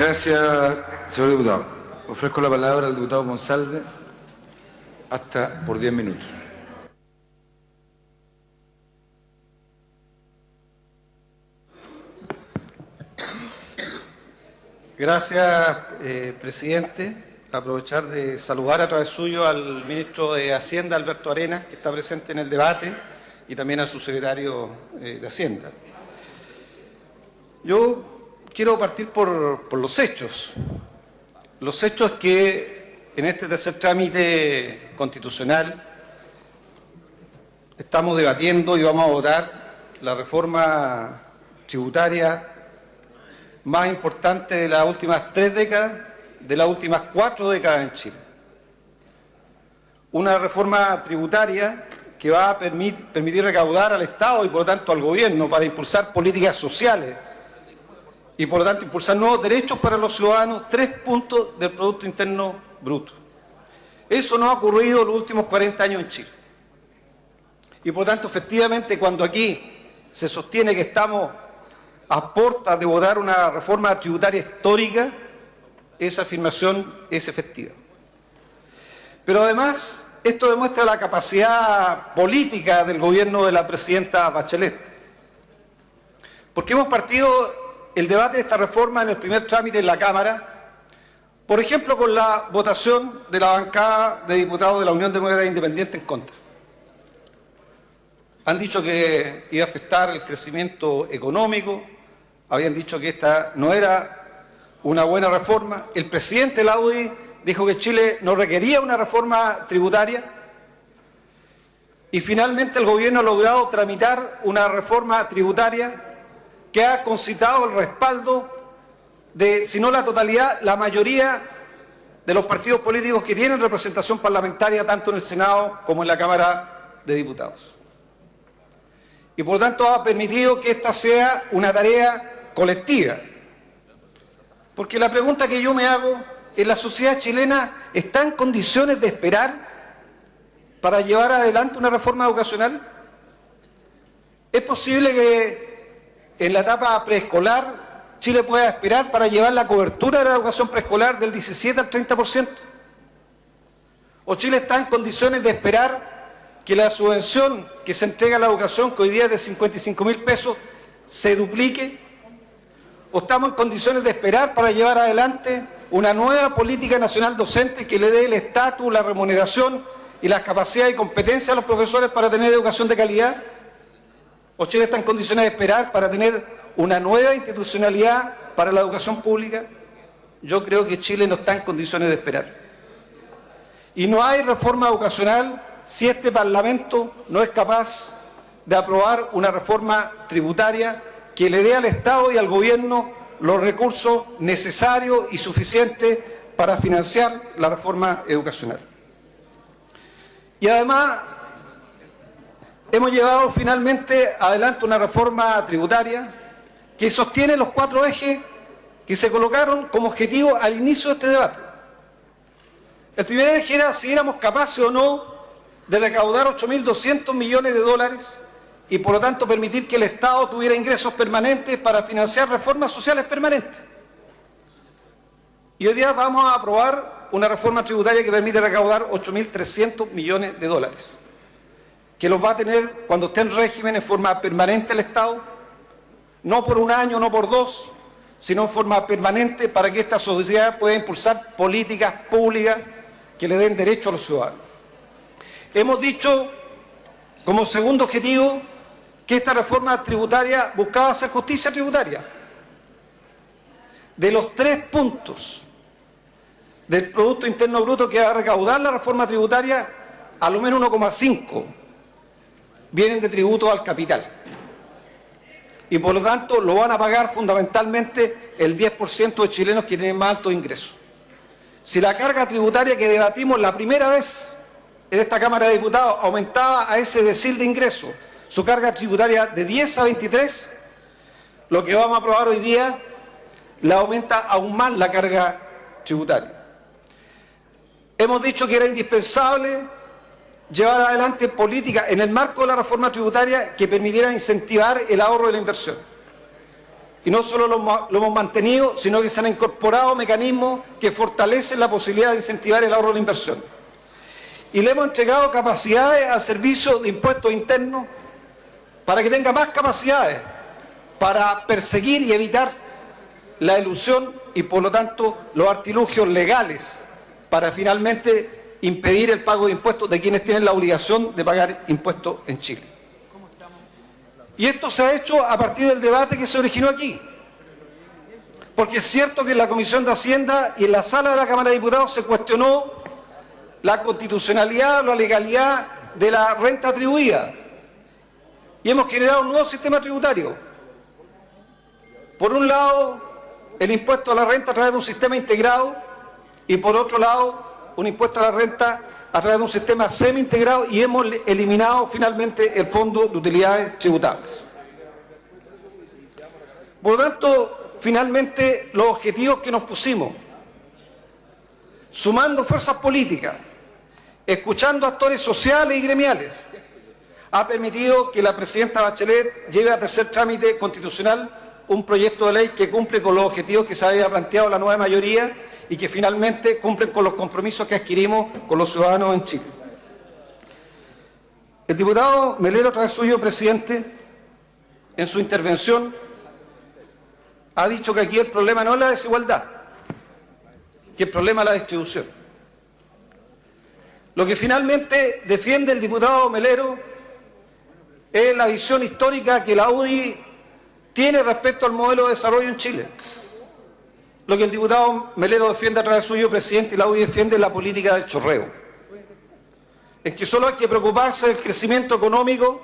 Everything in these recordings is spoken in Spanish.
Gracias, señor diputado. Ofrezco la palabra al diputado Monsalve por 10 minutos. Gracias, presidente. Aprovechar de saludar a través suyo al ministro de Hacienda, Alberto Arenas, que está presente en el debate, y también al subsecretario de Hacienda. Yo quiero partir por los hechos. Los hechos que en este tercer trámite constitucional estamos debatiendo y vamos a votar la reforma tributaria más importante de las últimas 3 décadas, de las últimas 4 décadas en Chile. Una reforma tributaria que va a permitir recaudar al Estado y por lo tanto al gobierno para impulsar políticas sociales y por lo tanto impulsar nuevos derechos para los ciudadanos, 3 puntos del Producto Interno Bruto. Eso no ha ocurrido en los últimos 40 años en Chile. Y por lo tanto, efectivamente, cuando aquí se sostiene que estamos a puertas de votar una reforma tributaria histórica, esa afirmación es efectiva. Pero además, esto demuestra la capacidad política del gobierno de la presidenta Bachelet. Porque hemos partido el debate de esta reforma en el primer trámite en la Cámara, por ejemplo, con la votación de la bancada de diputados de la Unión Demócrata Independiente en contra. Han dicho que iba a afectar el crecimiento económico, habían dicho que esta no era una buena reforma. El presidente de la UDI dijo que Chile no requería una reforma tributaria y finalmente el gobierno ha logrado tramitar una reforma tributaria que ha concitado el respaldo de, si no la totalidad, la mayoría de los partidos políticos que tienen representación parlamentaria tanto en el Senado como en la Cámara de Diputados. Y por lo tanto ha permitido que esta sea una tarea colectiva. Porque la pregunta que yo me hago es: ¿la sociedad chilena está en condiciones de esperar para llevar adelante una reforma educacional? ¿Es posible que en la etapa preescolar Chile pueda esperar para llevar la cobertura de la educación preescolar del 17 al 30%? ¿O Chile está en condiciones de esperar que la subvención que se entrega a la educación, que hoy día es de 55.000 pesos, se duplique? ¿O estamos en condiciones de esperar para llevar adelante una nueva política nacional docente que le dé el estatus, la remuneración y las capacidades y competencias a los profesores para tener educación de calidad? ¿O Chile está en condiciones de esperar para tener una nueva institucionalidad para la educación pública? Yo creo que Chile no está en condiciones de esperar. Y no hay reforma educacional si este Parlamento no es capaz de aprobar una reforma tributaria que le dé al Estado y al Gobierno los recursos necesarios y suficientes para financiar la reforma educacional. Y además, hemos llevado finalmente adelante una reforma tributaria que sostiene los 4 ejes que se colocaron como objetivo al inicio de este debate. El primer eje era si éramos capaces o no de recaudar 8.200 millones de dólares y por lo tanto permitir que el Estado tuviera ingresos permanentes para financiar reformas sociales permanentes. Y hoy día vamos a aprobar una reforma tributaria que permite recaudar 8.300 millones de dólares, que los va a tener cuando esté en régimen en forma permanente el Estado, no por 1 año, no por 2, sino en forma permanente para que esta sociedad pueda impulsar políticas públicas que le den derecho a los ciudadanos. Hemos dicho como segundo objetivo que esta reforma tributaria buscaba hacer justicia tributaria. De los 3 puntos del Producto Interno Bruto que va a recaudar la reforma tributaria, a lo menos 1,5 vienen de tributos al capital. Y por lo tanto lo van a pagar fundamentalmente el 10% de chilenos que tienen más altos ingresos. Si la carga tributaria que debatimos la primera vez en esta Cámara de Diputados aumentaba a ese decil de ingresos su carga tributaria de 10 a 23, lo que vamos a aprobar hoy día le aumenta aún más la carga tributaria. Hemos dicho que era indispensable llevar adelante políticas en el marco de la reforma tributaria que permitieran incentivar el ahorro de la inversión. Y no solo lo hemos mantenido, sino que se han incorporado mecanismos que fortalecen la posibilidad de incentivar el ahorro de la inversión. Y le hemos entregado capacidades al servicio de impuestos internos para que tenga más capacidades para perseguir y evitar la elusión y, por lo tanto, los artilugios legales para finalmente impedir el pago de impuestos de quienes tienen la obligación de pagar impuestos en Chile. Y esto se ha hecho a partir del debate que se originó aquí. Porque es cierto que en la Comisión de Hacienda y en la sala de la Cámara de Diputados se cuestionó la constitucionalidad o la legalidad de la renta atribuida. Y hemos generado un nuevo sistema tributario. Por un lado, el impuesto a la renta a través de un sistema integrado y por otro lado, un impuesto a la renta a través de un sistema semi-integrado, y hemos eliminado finalmente el Fondo de Utilidades Tributables. Por lo tanto, finalmente los objetivos que nos pusimos, sumando fuerzas políticas, escuchando actores sociales y gremiales, ha permitido que la presidenta Bachelet lleve a tercer trámite constitucional un proyecto de ley que cumple con los objetivos que se había planteado la nueva mayoría y que finalmente cumplen con los compromisos que adquirimos con los ciudadanos en Chile. El diputado Melero, a través suyo, presidente, en su intervención ha dicho que aquí el problema no es la desigualdad, que el problema es la distribución. Lo que finalmente defiende el diputado Melero es la visión histórica que la UDI tiene respecto al modelo de desarrollo en Chile. Lo que el diputado Melero defiende a través suyo, presidente, y la UDI defiende la política del chorreo. Es que solo hay que preocuparse del crecimiento económico,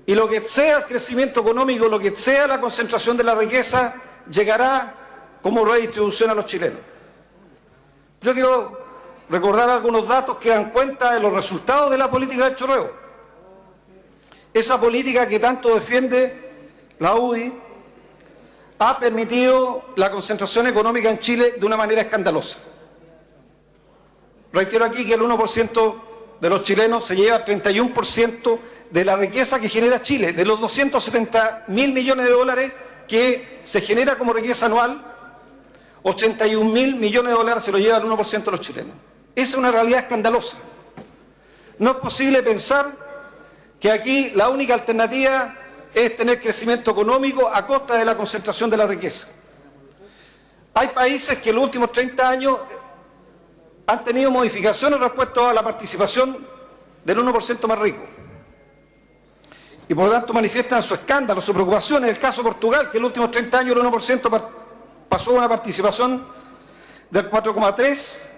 y lo que sea el crecimiento económico, lo que sea la concentración de la riqueza, llegará como redistribución a los chilenos. Yo quiero recordar algunos datos que dan cuenta de los resultados de la política del chorreo. Esa política que tanto defiende la UDI ha permitido la concentración económica en Chile de una manera escandalosa. Reitero aquí que el 1% de los chilenos se lleva el 31% de la riqueza que genera Chile. De los 270.000 millones de dólares que se genera como riqueza anual, 81.000 millones de dólares se lo lleva el 1% de los chilenos. Esa es una realidad escandalosa. No es posible pensar que aquí la única alternativa es tener crecimiento económico a costa de la concentración de la riqueza. Hay países que en los últimos 30 años han tenido modificaciones respecto a la participación del 1% más rico. Y por lo tanto manifiestan su escándalo, su preocupación. En el caso de Portugal, que en los últimos 30 años el 1% pasó a una participación del 4,3%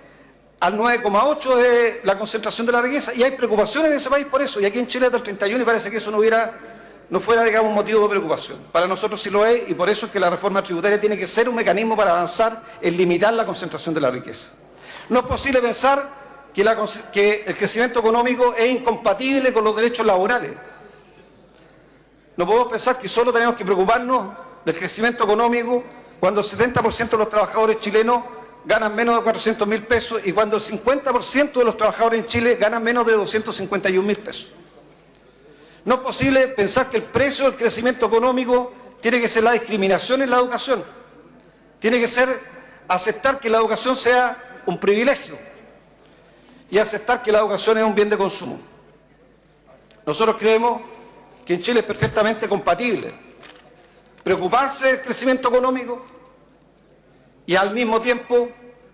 al 9,8% de la concentración de la riqueza. Y hay preocupación en ese país por eso. Y aquí en Chile es del 31% y parece que eso no fuera, digamos, un motivo de preocupación. Para nosotros sí lo es, y por eso es que la reforma tributaria tiene que ser un mecanismo para avanzar en limitar la concentración de la riqueza. No es posible pensar que el crecimiento económico es incompatible con los derechos laborales. No podemos pensar que solo tenemos que preocuparnos del crecimiento económico cuando el 70% de los trabajadores chilenos ganan menos de 400.000 pesos y cuando el 50% de los trabajadores en Chile ganan menos de 251.000 pesos. No es posible pensar que el precio del crecimiento económico tiene que ser la discriminación en la educación. Tiene que ser aceptar que la educación sea un privilegio y aceptar que la educación es un bien de consumo. Nosotros creemos que en Chile es perfectamente compatible preocuparse del crecimiento económico y al mismo tiempo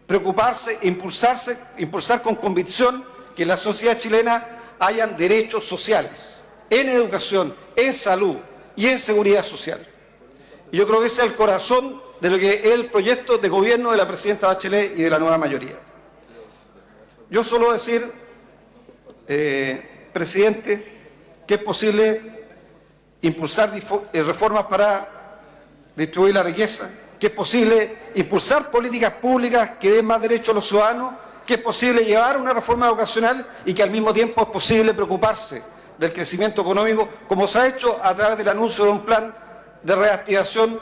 preocuparse e impulsar con convicción que en la sociedad chilena hayan derechos sociales en educación, en salud y en seguridad social. Y yo creo que ese es el corazón de lo que es el proyecto de gobierno de la presidenta Bachelet y de la nueva mayoría. Yo solo decir, presidente, que es posible impulsar reformas para distribuir la riqueza, que es posible impulsar políticas públicas que den más derechos a los ciudadanos, que es posible llevar una reforma educacional y que al mismo tiempo es posible preocuparse del crecimiento económico, como se ha hecho a través del anuncio de un plan de reactivación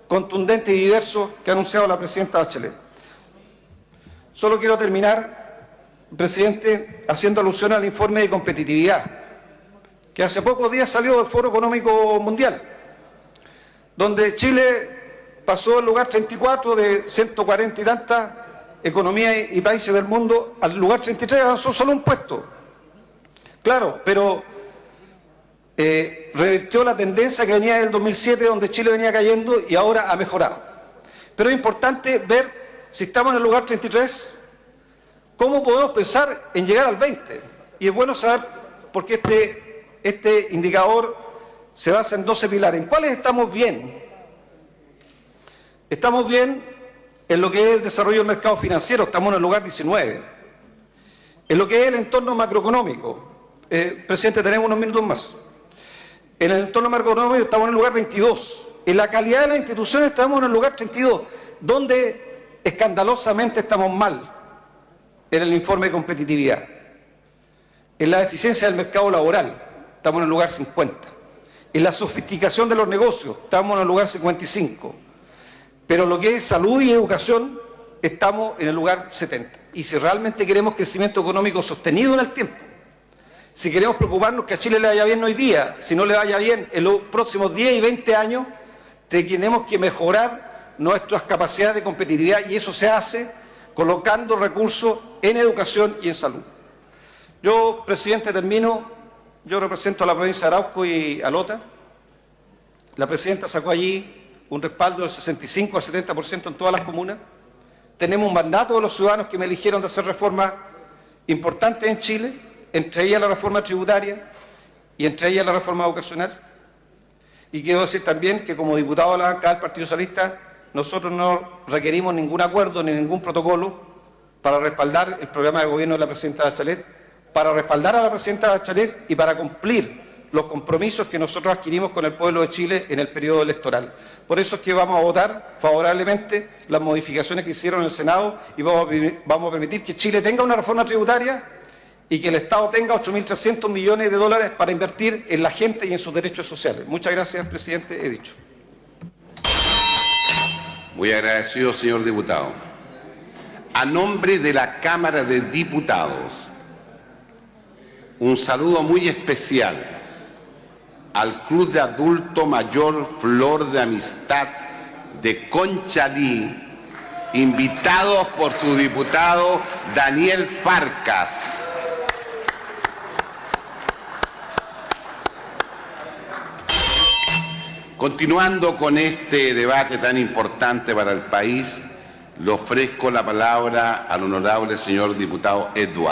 contundente y diverso que ha anunciado la presidenta Bachelet. Solo quiero terminar, presidente, haciendo alusión al informe de competitividad, que hace pocos días salió del Foro Económico Mundial, donde Chile pasó al lugar 34 de 140 y tantas economías y países del mundo, al lugar 33 avanzó solo un puesto. Claro, pero revirtió la tendencia que venía del 2007, donde Chile venía cayendo, y ahora ha mejorado. Pero es importante ver, si estamos en el lugar 33, cómo podemos pensar en llegar al 20. Y es bueno saber, porque este indicador se basa en 12 pilares. ¿En cuáles estamos bien? Estamos bien en lo que es el desarrollo del mercado financiero, estamos en el lugar 19. En lo que es el entorno macroeconómico, presidente, tenemos unos minutos más. En el entorno macroeconómico estamos en el lugar 22. En la calidad de las instituciones estamos en el lugar 32, donde escandalosamente estamos mal en el informe de competitividad. En la eficiencia del mercado laboral estamos en el lugar 50. En la sofisticación de los negocios estamos en el lugar 55. Pero lo que es salud y educación estamos en el lugar 70. Y si realmente queremos crecimiento económico sostenido en el tiempo, si queremos preocuparnos que a Chile le vaya bien hoy día, si no le vaya bien en los próximos 10 y 20 años, tenemos que mejorar nuestras capacidades de competitividad, y eso se hace colocando recursos en educación y en salud. Yo, presidente, termino. Yo represento a la provincia de Arauco y a Lota. La presidenta sacó allí un respaldo del 65 al 70% en todas las comunas. Tenemos un mandato de los ciudadanos que me eligieron de hacer reformas importantes en Chile, entre ellas la reforma tributaria y entre ellas la reforma educacional. Y quiero decir también que como diputado de la bancada del Partido Socialista, nosotros no requerimos ningún acuerdo ni ningún protocolo para respaldar el programa de gobierno de la presidenta Bachelet, para respaldar a la presidenta Bachelet y para cumplir los compromisos que nosotros adquirimos con el pueblo de Chile en el periodo electoral. Por eso es que vamos a votar favorablemente las modificaciones que hicieron en el Senado y vamos a permitir que Chile tenga una reforma tributaria y que el Estado tenga 8.300 millones de dólares para invertir en la gente y en sus derechos sociales. Muchas gracias, presidente. He dicho. Muy agradecido, señor diputado. A nombre de la Cámara de Diputados, un saludo muy especial al Club de Adulto Mayor Flor de Amistad de Conchalí, invitados por su diputado Daniel Farcas. Continuando con este debate tan importante para el país, le ofrezco la palabra al honorable señor diputado Eduardo.